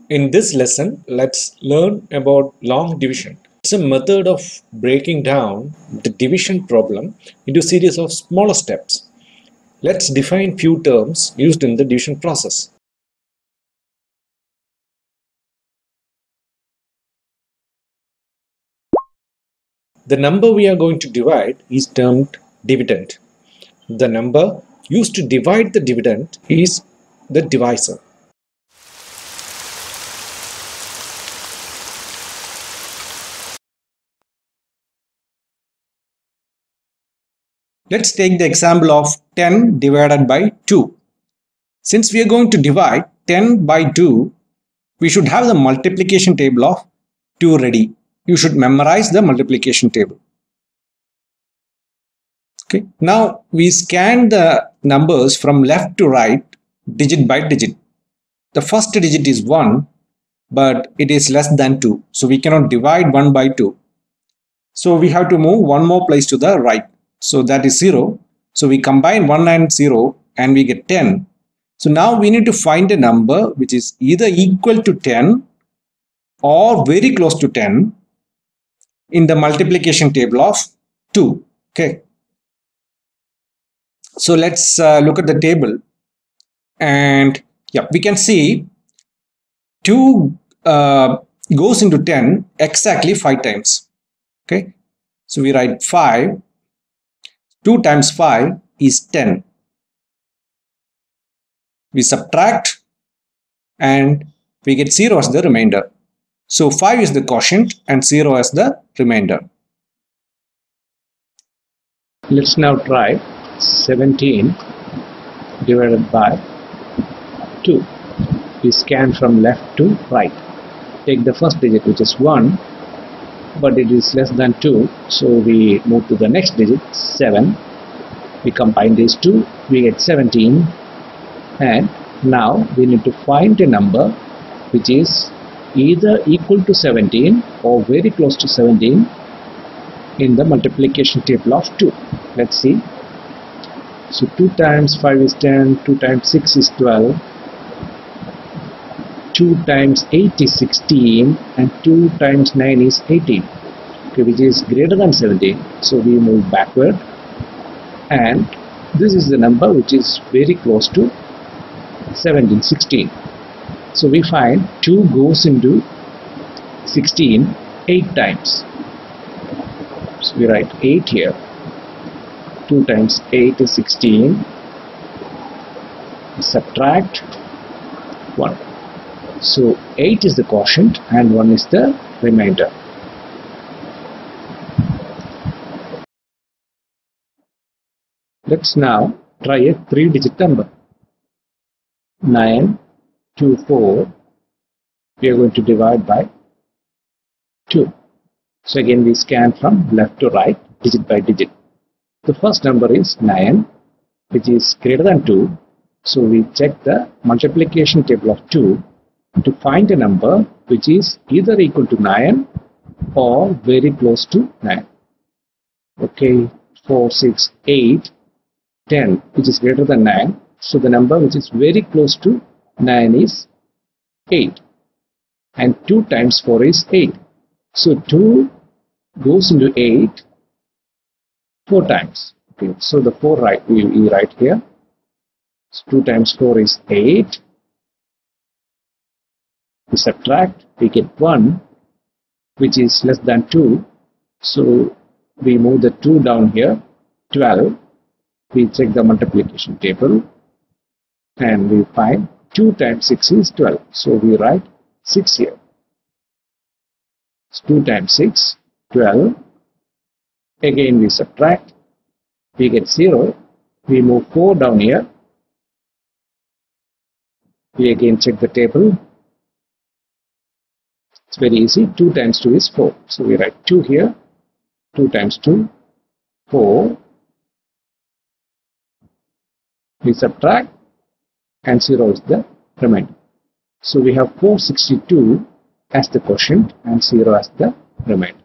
In this lesson, let's learn about long division. It's a method of breaking down the division problem into a series of smaller steps. Let's define few terms used in the division process. The number we are going to divide is termed dividend. The number used to divide the dividend is the divisor. Let's take the example of 10 divided by 2. Since we are going to divide 10 by 2, we should have the multiplication table of 2 ready. You should memorize the multiplication table. Okay. Now we scan the numbers from left to right, digit by digit. The first digit is 1, but it is less than 2. So we cannot divide 1 by 2. So we have to move one more place to the right. So that is 0. So we combine 1 and 0 and we get 10. So now we need to find a number which is either equal to 10 or very close to 10 in the multiplication table of 2. Okay. So let's look at the table, and yeah, we can see 2 goes into 10 exactly 5 times. Okay. So we write 5. 2 times 5 is 10. We subtract and we get 0 as the remainder. So 5 is the quotient and 0 as the remainder. Let's now try 17 divided by 2. We scan from left to right. Take the first digit, which is 1, but it is less than 2, so we move to the next digit, 7. We combine these two, we get 17, and now we need to find a number which is either equal to 17 or very close to 17 in the multiplication table of 2. Let's see. So 2 times 5 is 10, 2 times 6 is 12, 2 times 8 is 16, and 2 times 9 is 18, okay, which is greater than 17. So we move backward, and this is the number which is very close to 17, 16. So we find 2 goes into 16 8 times. So we write 8 here. 2 times 8 is 16. We subtract 1. So 8 is the quotient and 1 is the remainder. Let's now try a 3-digit number. 9, 2, 4. We are going to divide by 2. So again we scan from left to right, digit by digit. The first number is 9, which is greater than 2. So we check the multiplication table of 2 to find a number which is either equal to 9 or very close to 9. Okay, 4, 6, 8, 10, which is greater than 9. So the number which is very close to 9 is 8. And 2 times 4 is 8. So 2 goes into 8 4 times. Okay, so the 4 we write here. So 2 times 4 is 8. We subtract, we get 1, which is less than 2. So we move the 2 down here, 12. We check the multiplication table and we find 2 times 6 is 12. So we write 6 here. So 2 times 6, 12. Again we subtract, we get 0. We move 4 down here. We again check the table. It's very easy. 2 times 2 is 4. So we write 2 here. 2 times 2, 4. We subtract and 0 is the remainder. So we have 462 as the quotient and 0 as the remainder.